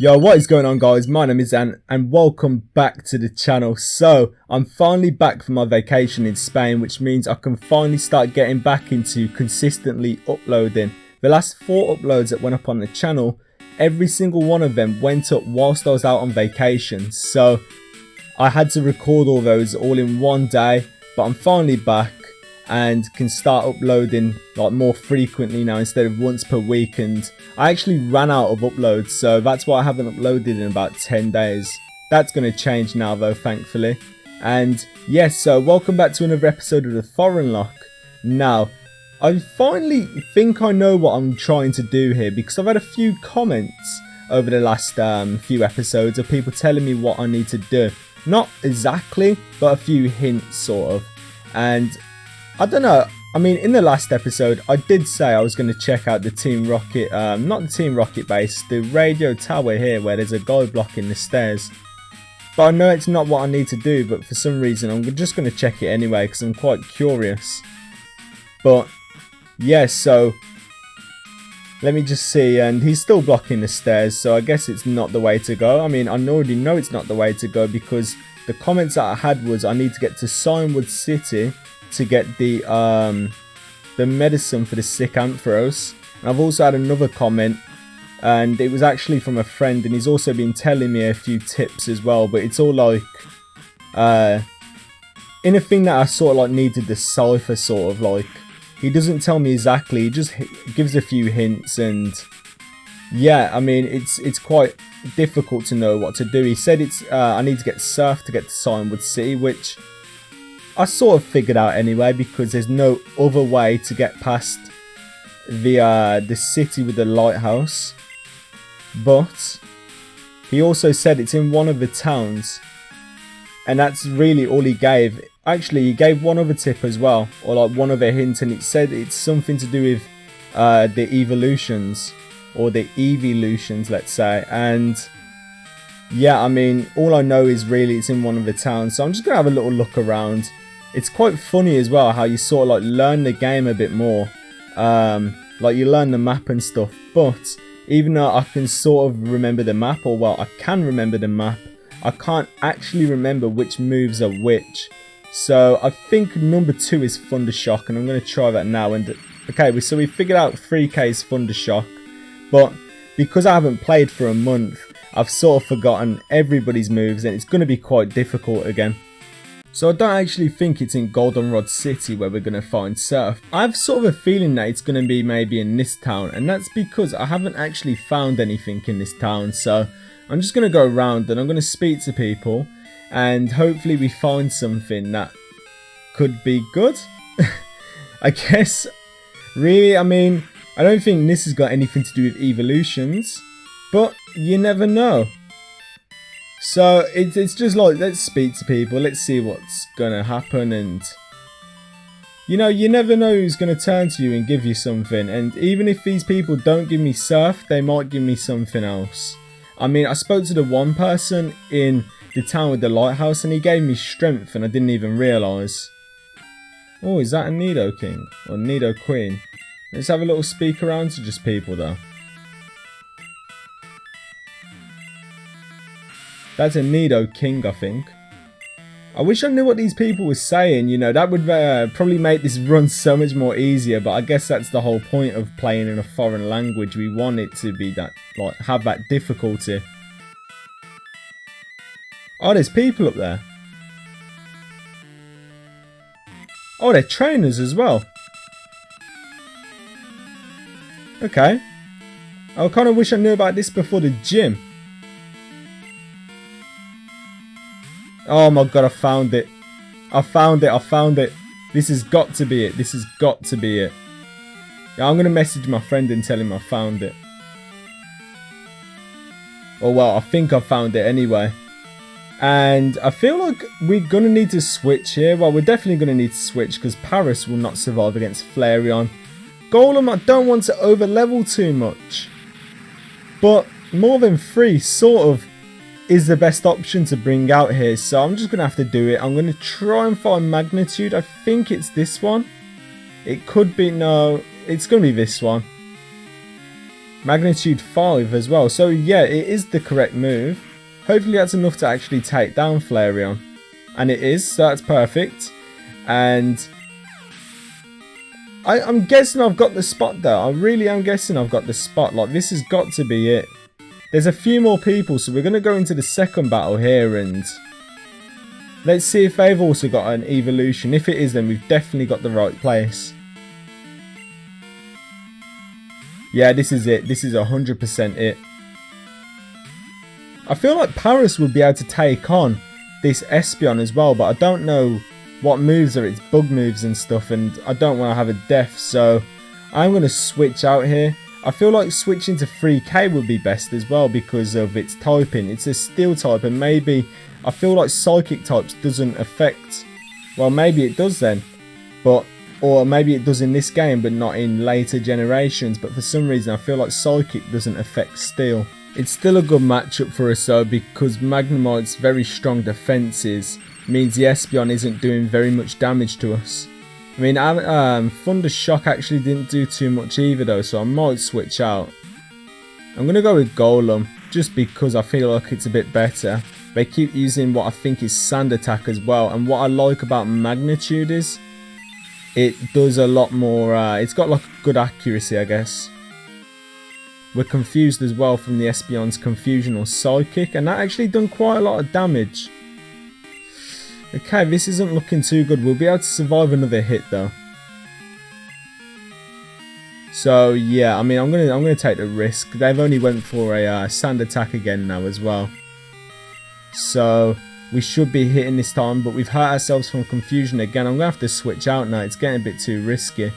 Yo, what is going on, guys? My name is Ant and welcome back to the channel. So I'm finally back from my vacation in Spain, which means I can finally start getting back into consistently uploading. The last 4 uploads that went up on the channel, every single one of them went up whilst I was out on vacation, so I had to record all those all in one day. But I'm finally back and can start uploading like more frequently now instead of once per week, and I actually ran out of uploads, so that's why I haven't uploaded in about 10 days. That's going to change now though, thankfully. And yes, so welcome back to another episode of the Foreignlocke. Now, I finally think I know what I'm trying to do here, because I've had a few comments over the last few episodes of people telling me what I need to do. Not exactly, but a few hints sort of. And I don't know, I mean, in the last episode, I did say I was going to check out the Team Rocket, not the Team Rocket base, the radio tower here where there's a guy blocking the stairs. But I know it's not what I need to do, but for some reason I'm just going to check it anyway because I'm quite curious. But, yeah, so, let me just see, and he's still blocking the stairs, so I guess it's not the way to go. I mean, I already know it's not the way to go because the comments that I had was I need to get to Cianwood City to get the medicine for the sick Ampharos. And I've also had another comment, and it was actually from a friend, and he's also been telling me a few tips as well, but it's all like in a thing that I sort of like need to decipher, sort of like. He doesn't tell me exactly, he just gives a few hints, and yeah, I mean, it's quite difficult to know what to do. He said it's I need to get Surf to get to Cianwood City, which I sort of figured out anyway, because there's no other way to get past the city with the lighthouse. But he also said it's in one of the towns, and that's really all he gave. Actually, he gave one other tip as well, or like one other hint, and it said it's something to do with the Eeveelutions, or the Eeveelutions, let's say. And yeah, I mean, all I know is really it's in one of the towns, so I'm just gonna have a little look around. It's quite funny as well how you sort of like learn the game a bit more, like you learn the map and stuff. But even though I can sort of remember the map, or well, I can remember the map, I can't actually remember which moves are which. So I think number 2 is Thundershock, and I'm going to try that now. And okay, so we figured out 3K's Thundershock, but because I haven't played for a month, I've sort of forgotten everybody's moves, and it's going to be quite difficult again. So I don't actually think it's in Goldenrod City where we're going to find Surf. I have sort of a feeling that it's going to be maybe in this town, and that's because I haven't actually found anything in this town. So I'm just going to go around and I'm going to speak to people, and hopefully we find something that could be good. I guess. Really, I mean, I don't think this has got anything to do with Eeveelutions, but you never know. So it's just like, let's speak to people, let's see what's gonna happen, and you know, you never know who's gonna turn to you and give you something. And even if these people don't give me Surf, they might give me something else. I mean, I spoke to the one person in the town with the lighthouse, and he gave me strength, and I didn't even realise. Oh, is that a Nido King or Nido Queen? Let's have a little speak around to just people though. That's a Nido King, I think. I wish I knew what these people were saying, you know, that would probably make this run so much more easier, but I guess that's the whole point of playing in a foreign language. We want it to be that, like, have that difficulty. Oh, there's people up there. Oh, they're trainers as well. Okay. I kind of wish I knew about this before the gym. Oh my god, I found it. I found it. This has got to be it. This has got to be it. Yeah, I'm going to message my friend and tell him I found it. Oh well, I think I found it anyway. And I feel like we're going to need to switch here. Well, we're definitely going to need to switch because Paris will not survive against Flareon. Golem, I don't want to over level too much. But more than 3 sort of is the best option to bring out here, so I'm just going to have to do it. I'm going to try and find Magnitude. I think it's this one. It could be, no, it's going to be this one. Magnitude 5 as well. So yeah, it is the correct move. Hopefully that's enough to actually take down Flareon. And it is, so that's perfect. And I'm guessing I've got the spot though. I really am guessing I've got the spot. Like, this has got to be it. There's a few more people, so we're going to go into the second battle here and let's see if they've also got an Eeveelution. If it is, then we've definitely got the right place. Yeah, this is it. This is 100% it. I feel like Paris would be able to take on this Espeon as well, but I don't know what moves are its bug moves and stuff, and I don't want to have a death, so I'm going to switch out here. I feel like switching to 3K would be best as well because of its typing. It's a steel type, and maybe I feel like psychic types doesn't affect, well, maybe it does then, but or maybe it does in this game but not in later generations, but for some reason I feel like psychic doesn't affect steel. It's still a good matchup for us though, because Magnemite's very strong defences means the Espeon isn't doing very much damage to us. I mean, Thunder Shock actually didn't do too much either though, so I might switch out. I'm going to go with Golem, just because I feel like it's a bit better. They keep using what I think is Sand Attack as well, and what I like about Magnitude is it does a lot more, it's got like good accuracy, I guess. We're confused as well from the Espeon's Confusion or Psychic, and that actually done quite a lot of damage. Okay, this isn't looking too good. We'll be able to survive another hit though. So yeah, I mean, I'm gonna take the risk. They've only went for a Sand Attack again now as well. So we should be hitting this time, but we've hurt ourselves from Confusion again. I'm gonna have to switch out now. It's getting a bit too risky.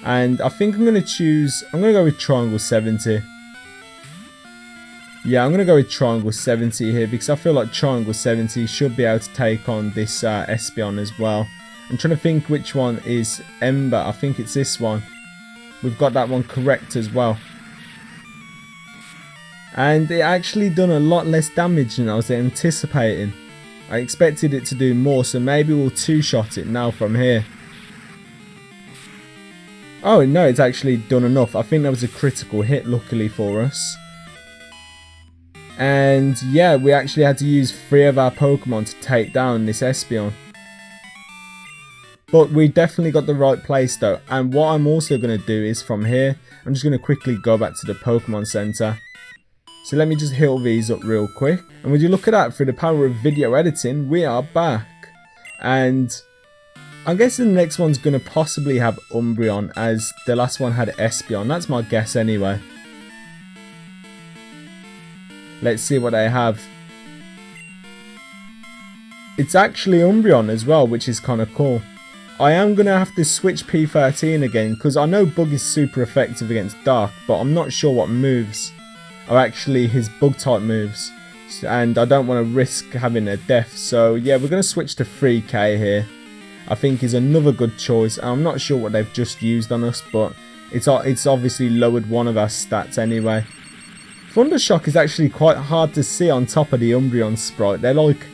And I think I'm gonna go with Triangle 70. Yeah, I'm going to go with Triangle 70 here because I feel like Triangle 70 should be able to take on this Espeon as well. I'm trying to think which one is Ember. I think it's this one. We've got that one correct as well. And it actually done a lot less damage than I was anticipating. I expected it to do more, so maybe we'll two-shot it now from here. Oh no, it's actually done enough. I think that was a critical hit luckily for us. And yeah, we actually had to use 3 of our Pokemon to take down this Espeon. But we definitely got the right place though. And what I'm also going to do is from here, I'm just going to quickly go back to the Pokemon Center. So let me just heal these up real quick. And would you look at that, through the power of video editing, we are back. And I'm guessing the next one's going to possibly have Umbreon, as the last one had Espeon. That's my guess anyway. Let's see what they have. It's actually Umbreon as well, which is kind of cool. I am going to have to switch P13 again, because I know Bug is super effective against Dark, but I'm not sure what moves are actually his Bug type moves. And I don't want to risk having a death, so yeah, we're going to switch to 3K here. I think is another good choice. I'm not sure what they've just used on us, but it's obviously lowered one of our stats anyway. Thunder Shock is actually quite hard to see on top of the Umbreon sprite. They're like,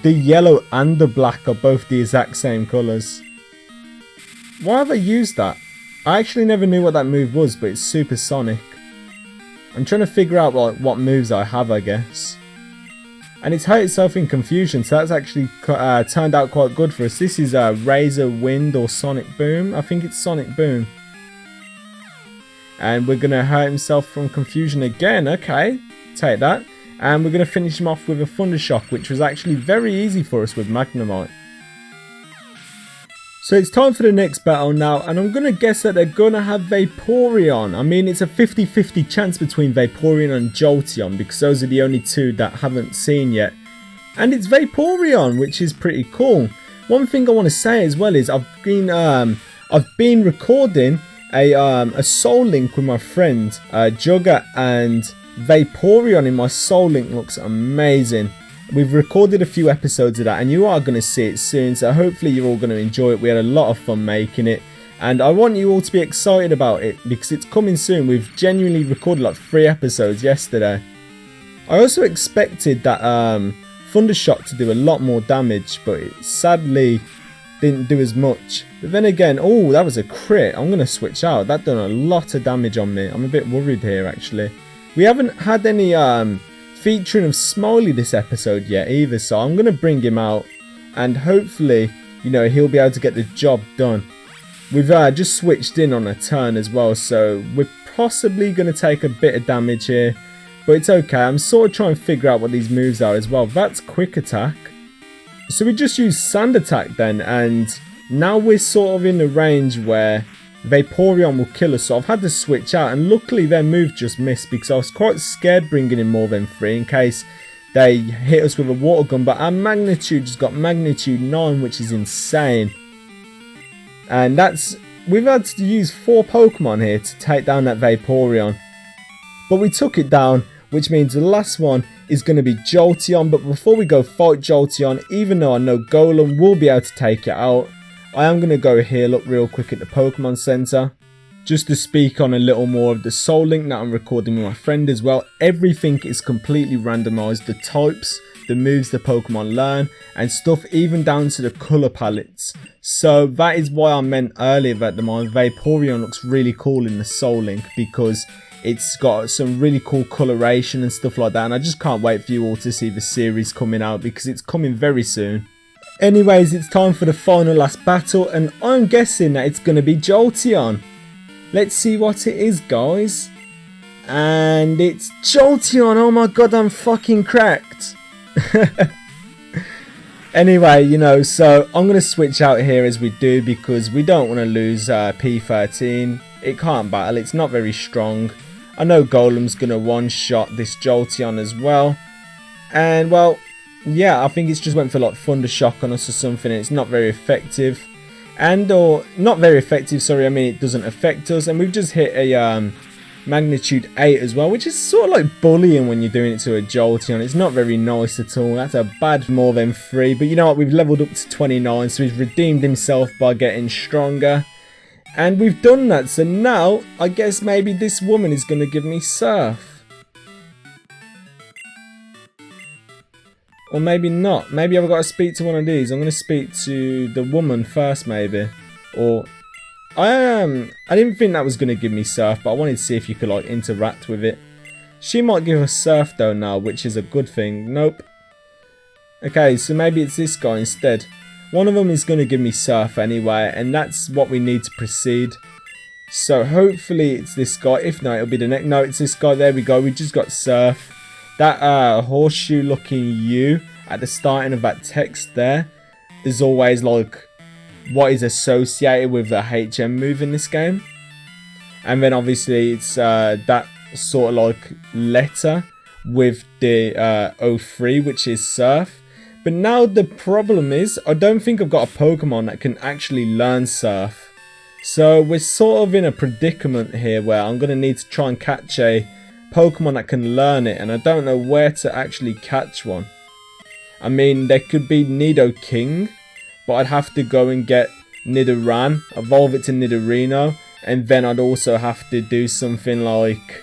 the yellow and the black are both the exact same colours. Why have I used that? I actually never knew what that move was, but it's supersonic. I'm trying to figure out like what moves I have, I guess. And it's hurt itself in Confusion, so that's actually turned out quite good for us. This is Razor Wind or Sonic Boom. I think it's Sonic Boom. And we're going to hurt himself from Confusion again. Okay, take that. And we're going to finish him off with a Thunder Shock, which was actually very easy for us with Magnemite. So it's time for the next battle now, and I'm going to guess that they're going to have Vaporeon. I mean, it's a 50-50 chance between Vaporeon and Jolteon, because those are the only two that I haven't seen yet. And it's Vaporeon, which is pretty cool. One thing I want to say as well is I've been recording a Soul Link with my friend Jugger, and Vaporeon in my Soul Link looks amazing. We've recorded a few episodes of that, and you are going to see it soon, so hopefully you're all going to enjoy it. We had a lot of fun making it, and I want you all to be excited about it because it's coming soon. We've genuinely recorded like 3 episodes yesterday. I also expected that Thunder Shock to do a lot more damage, but sadly didn't do as much. But then again, oh, that was a crit. I'm going to switch out. That done a lot of damage on me. I'm a bit worried here, actually. We haven't had any featuring of Smiley this episode yet either, so I'm going to bring him out. And hopefully, you know, he'll be able to get the job done. We've just switched in on a turn as well, so we're possibly going to take a bit of damage here. But it's okay. I'm sort of trying to figure out what these moves are as well. That's quick attack. So we just use sand attack then, and now we're sort of in the range where Vaporeon will kill us. So I've had to switch out, and luckily their move just missed because I was quite scared bringing in more than 3 in case they hit us with a water gun. But our magnitude just got magnitude 9, which is insane. And we've had to use 4 Pokemon here to take down that Vaporeon. But we took it down, which means the last one is going to be Jolteon. But before we go fight Jolteon, even though I know Golem will be able to take it out, I am going to go heal up real quick at the Pokemon Center. Just to speak on a little more of the Soul Link that I'm recording with my friend as well. Everything is completely randomized. The types, the moves the Pokemon learn, and stuff even down to the colour palettes. So that is why I meant earlier that the Vaporeon looks really cool in the Soul Link, because it's got some really cool coloration and stuff like that, and I just can't wait for you all to see the series coming out because it's coming very soon. Anyways, it's time for the final last battle, and I'm guessing that it's going to be Jolteon. Let's see what it is, guys. And it's Jolteon. Oh my god, I'm fucking cracked. Anyway, you know, so I'm going to switch out here as we do because we don't want to lose P13. It can't battle, it's not very strong. I know Golem's going to one-shot this Jolteon as well. And, well, yeah, I think it's just went for like Thunder Shock on us or something. And it's not very effective. Not very effective, sorry, I mean it doesn't affect us. And we've just hit a magnitude 8 as well, which is sort of like bullying when you're doing it to a Jolteon. It's not very nice at all. That's a bad more than 3. But you know what, we've leveled up to 29, so he's redeemed himself by getting stronger. And we've done that, so now I guess maybe this woman is going to give me Surf. Or maybe not. Maybe I've got to speak to one of these. I'm going to speak to the woman first, maybe. Or I didn't think that was going to give me Surf, but I wanted to see if you could like interact with it. She might give us Surf though now, which is a good thing. Nope. Okay, so maybe it's this guy instead. One of them is going to give me Surf anyway, and that's what we need to proceed. So hopefully it's this guy. If not, it'll be the next. No, it's this guy. There we go. We just got Surf. That horseshoe looking Yooo at the starting of that text there is always like what is associated with the HM move in this game. And then obviously it's that sort of like letter with the 03, which is Surf. But now the problem is, I don't think I've got a Pokemon that can actually learn Surf. So we're sort of in a predicament here where I'm going to need to try and catch a Pokemon that can learn it. And I don't know where to actually catch one. I mean, there could be Nidoking, but I'd have to go and get Nidoran, evolve it to Nidorino. And then I'd also have to do something like...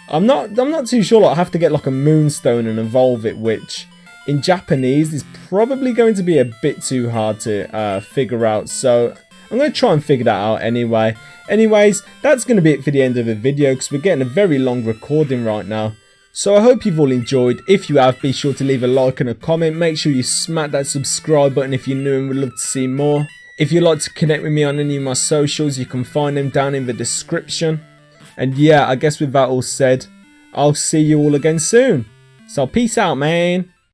I'm not too sure. Like, I have to get like a Moonstone and evolve it, which... in Japanese is probably going to be a bit too hard to figure out, so I'm going to try and figure that out anyway. Anyways, that's going to be it for the end of the video because we're getting a very long recording right now. So I hope you've all enjoyed. If you have, be sure to leave a like and a comment. Make sure you smack that subscribe button if you're new and would love to see more. If you'd like to connect with me on any of my socials, you can find them down in the description. And yeah, I guess with that all said, I'll see you all again soon. So peace out, man.